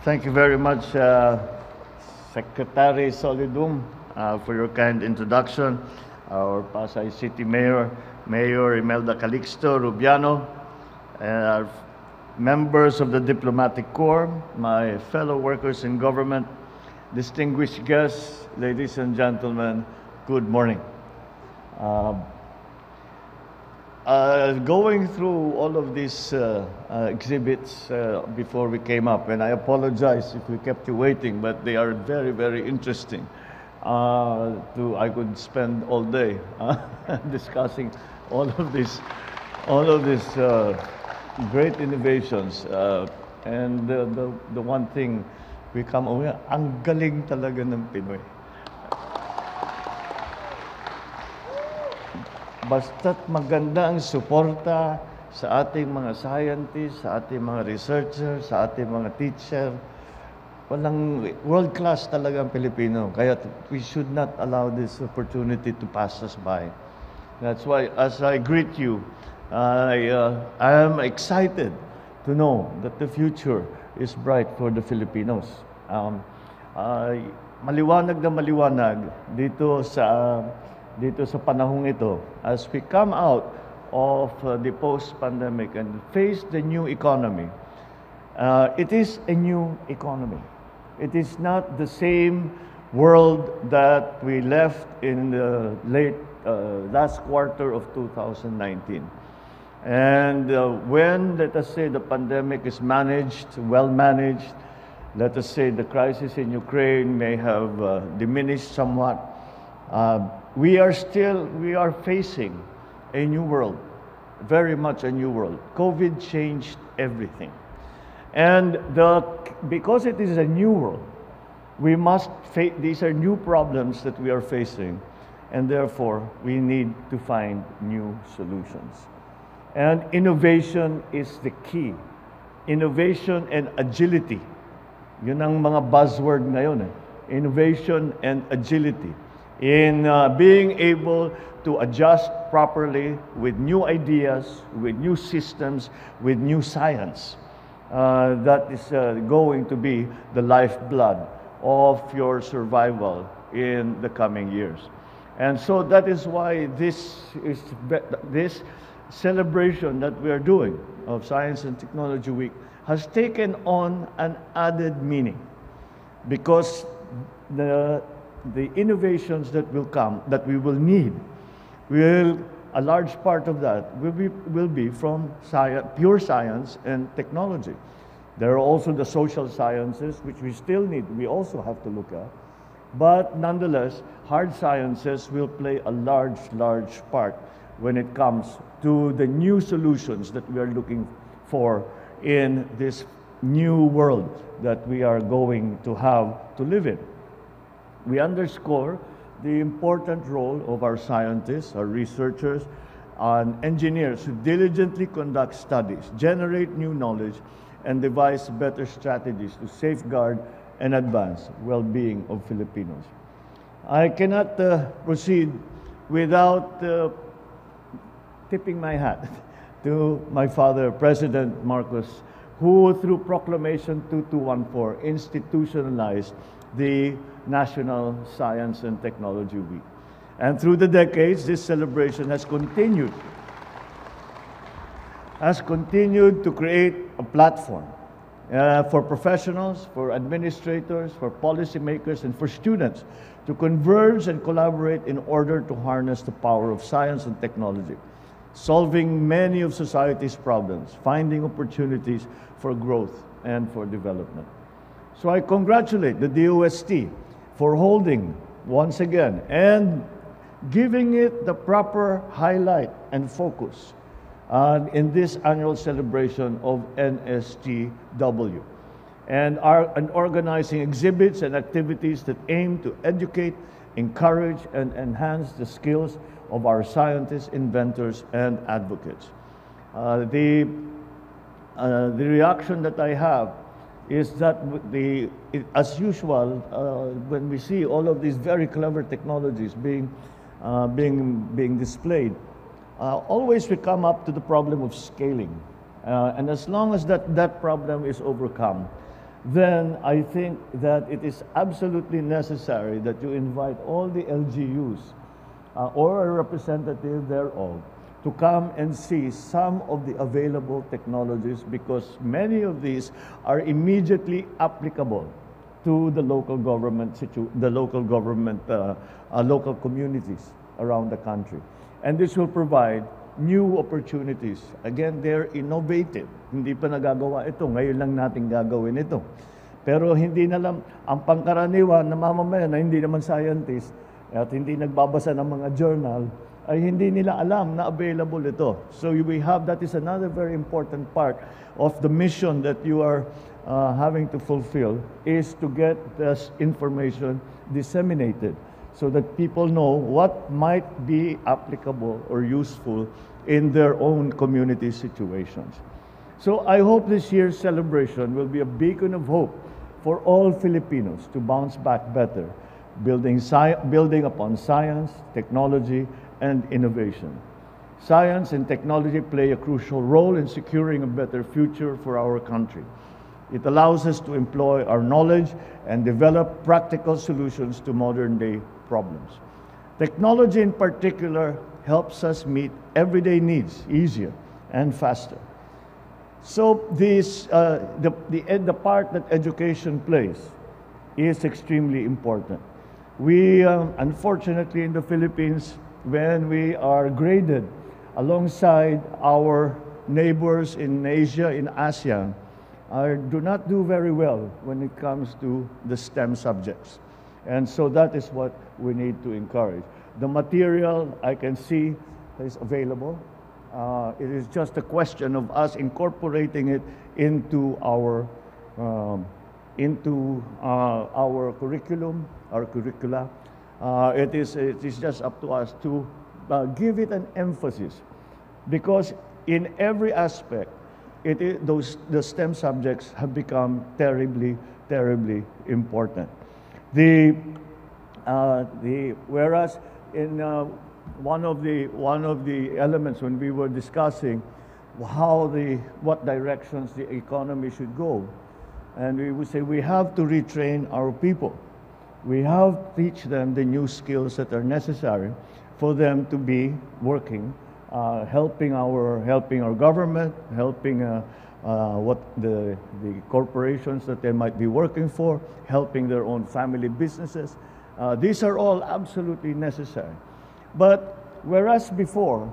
Thank you very much, Secretary Solidum, for your kind introduction. Our Pasay City Mayor, Mayor Imelda Calixto Rubiano, and our members of the Diplomatic Corps, my fellow workers in government, distinguished guests, ladies and gentlemen, good morning. Going through all of these exhibits before we came up, and I apologize if we kept you waiting, but they are very, very interesting. I could spend all day discussing all of these great innovations. And the one thing we come away, ang galing talaga ng Pinoy. Basta't maganda ang suporta sa ating mga scientists, sa ating mga researchers, sa ating mga teacher, walang world-class talaga ang Pilipino. Kaya we should not allow this opportunity to pass us by. That's why, as I greet you, I am excited to know that the future is bright for the Filipinos. Maliwanag na maliwanag dito sa panahong ito, as we come out of the post-pandemic and face the new economy. It is a new economy. It is not the same world that we left in the late last quarter of 2019. And when, let us say, the pandemic is managed, well managed, let us say the crisis in Ukraine may have diminished somewhat, we are facing a new world, very much a new world. COVID changed everything. And because it is a new world, we must face, these are new problems that we are facing, and therefore we need to find new solutions. And innovation is the key. Innovation and agility. Yun ang mga buzzword ngayon eh. Innovation and agility. In being able to adjust properly with new ideas, with new systems, with new science. That is going to be the lifeblood of your survival in the coming years. And so that is why this celebration that we are doing of Science and Technology Week has taken on an added meaning, because the innovations that will come, that we will need, a large part of that will be from pure science and technology. There are also the social sciences, which we still need, we also have to look at. But nonetheless, hard sciences will play a large part when it comes to the new solutions that we are looking for in this new world that we are going to have to live in. We underscore the important role of our scientists, our researchers, and engineers who diligently conduct studies, generate new knowledge, and devise better strategies to safeguard and advance well-being of Filipinos. I cannot proceed without tipping my hat to my father, President Marcos, who through Proclamation 2214 institutionalized the National Science and Technology Week. And through the decades, this celebration has continued to create a platform for professionals, for administrators, for policymakers, and for students to converge and collaborate in order to harness the power of science and technology, solving many of society's problems, finding opportunities for growth and for development. So I congratulate the DOST for holding once again and giving it the proper highlight and focus in this annual celebration of NSTW, and organizing exhibits and activities that aim to educate, encourage, and enhance the skills of our scientists, inventors, and advocates. The reaction that I have is that as usual, when we see all of these very clever technologies being displayed, always we come up to the problem of scaling. And as long as that problem is overcome, then I think that it is absolutely necessary that you invite all the LGUs or a representative thereof to come and see some of the available technologies, because many of these are immediately applicable to the local government, local communities around the country. And this will provide new opportunities. Again, they're innovative. Hindi pa nagagawa ito. Ngayon lang natin gagawin ito. Pero hindi na lang, ang pangkaraniwan na mamamayan na hindi naman scientist at hindi nagbabasa ng mga journal, ay hindi nila alam na available ito. So we have, that is another very important part of the mission that you are having to fulfill, is to get this information disseminated so that people know what might be applicable or useful in their own community situations. So I hope this year's celebration will be a beacon of hope for all Filipinos to bounce back better, building upon science, technology, and innovation. Science and technology play a crucial role in securing a better future for our country. It allows us to employ our knowledge and develop practical solutions to modern-day problems. Technology in particular helps us meet everyday needs easier and faster. So the part that education plays is extremely important. We, unfortunately, in the Philippines, when we are graded alongside our neighbors in Asia, in ASEAN, do not do very well when it comes to the STEM subjects. And so that is what we need to encourage. The material, I can see, is available. It is just a question of us incorporating it into our curriculum, our curricula. It is just up to us to give it an emphasis, because in every aspect, the STEM subjects have become terribly, terribly important. Whereas in one of the elements when we were discussing what directions the economy should go, and we would say we have to retrain our people. We have to teach them the new skills that are necessary for them to be working, helping our government, helping the corporations that they might be working for, helping their own family businesses. These are all absolutely necessary. But whereas before,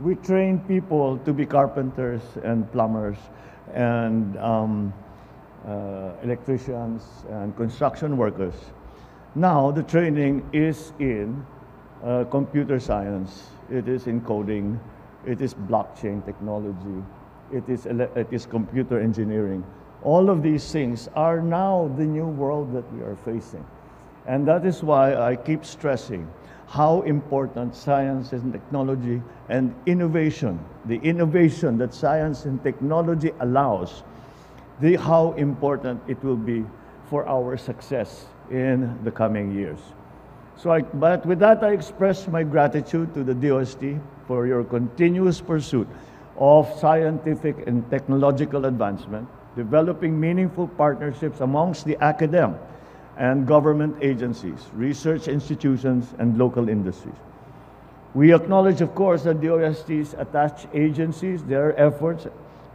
we trained people to be carpenters and plumbers and electricians and construction workers, now the training is in computer science, it is in coding, it is blockchain technology, it is computer engineering. All of these things are now the new world that we are facing. And that is why I keep stressing how important science and technology and innovation, the innovation that science and technology allows, how important it will be for our success in the coming years. But with that, I express my gratitude to the DOST for your continuous pursuit of scientific and technological advancement, developing meaningful partnerships amongst the academic and government agencies, research institutions, and local industries. We acknowledge, of course, that the DOST's attached agencies, their efforts,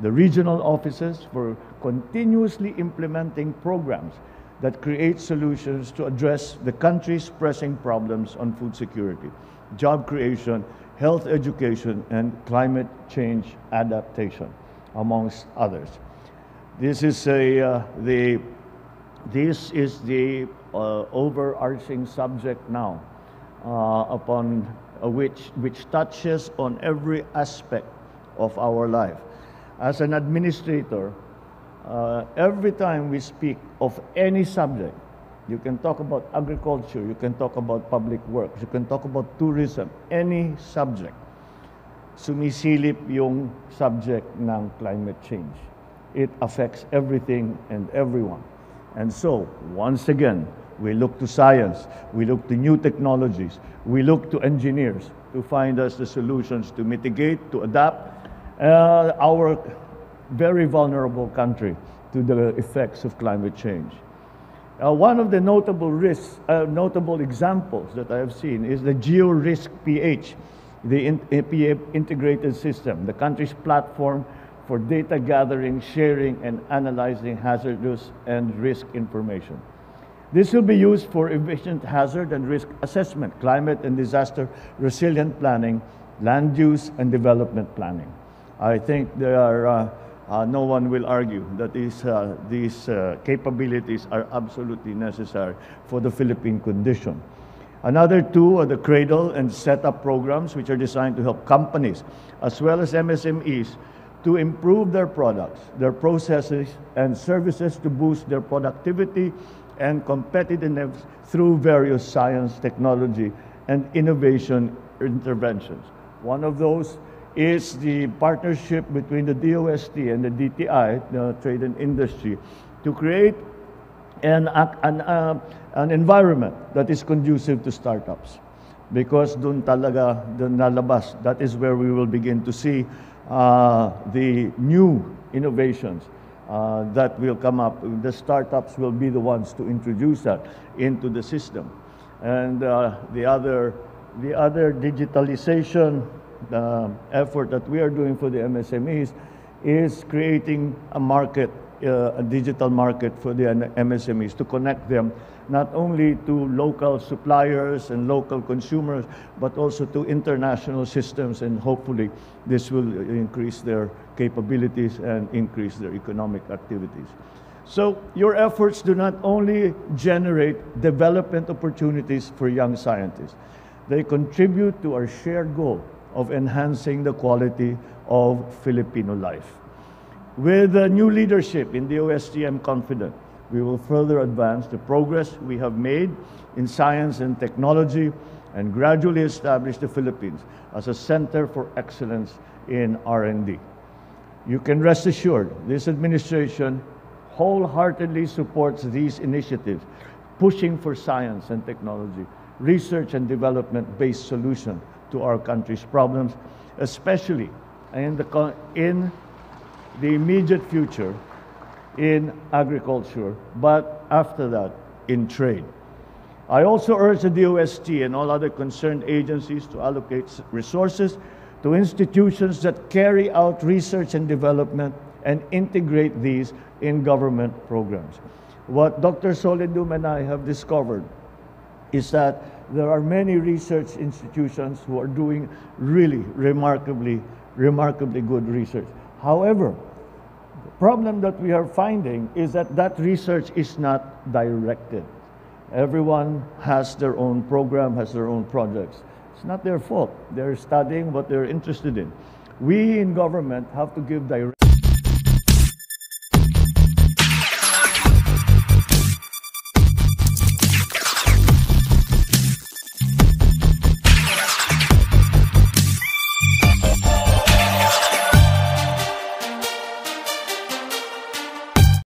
the regional offices for continuously implementing programs that create solutions to address the country's pressing problems on food security, job creation, health education, and climate change adaptation, amongst others. This is the overarching subject now, upon which touches on every aspect of our life. As an administrator, every time we speak of any subject, you can talk about agriculture, you can talk about public works, you can talk about tourism, any subject, sumisilip yung subject ng climate change. It affects everything and everyone. And so, once again, we look to science, we look to new technologies, we look to engineers to find us the solutions to mitigate, to adapt our very vulnerable country to the effects of climate change. One of the notable examples that I have seen is the GeoRisk PH, the integrated system, the country's platform for data gathering, sharing, and analyzing hazardous and risk information. This will be used for efficient hazard and risk assessment, climate and disaster resilient planning, land use and development planning. I think there are no one will argue that these capabilities are absolutely necessary for the Philippine condition. Another two are the cradle and setup programs, which are designed to help companies as well as MSMEs to improve their products, their processes, and services to boost their productivity and competitiveness through various science, technology, and innovation interventions. One of those is the partnership between the DOST and the DTI, the Trade and Industry, to create an environment that is conducive to startups. Because dun lalabas, that is where we will begin to see the new innovations that will come up. The startups will be the ones to introduce that into the system. And the other digitalization effort that we are doing for the MSMEs is creating a market, a digital market for the MSMEs to connect them not only to local suppliers and local consumers, but also to international systems, and hopefully this will increase their capabilities and increase their economic activities. So your efforts do not only generate development opportunities for young scientists, they contribute to our shared goal of enhancing the quality of Filipino life. With new leadership in the OST, I'm confident we will further advance the progress we have made in science and technology and gradually establish the Philippines as a center for excellence in R&D. You can rest assured this administration wholeheartedly supports these initiatives, pushing for science and technology, research and development-based solutions to our country's problems, especially in the immediate future in agriculture, but after that, in trade. I also urge the DOST and all other concerned agencies to allocate resources to institutions that carry out research and development and integrate these in government programs. What Dr. Solidum and I have discovered is that there are many research institutions who are doing really remarkably good research. However, the problem that we are finding is that research is not directed. Everyone has their own program, has their own projects. It's not their fault. They're studying what they're interested in. We in government have to give direction.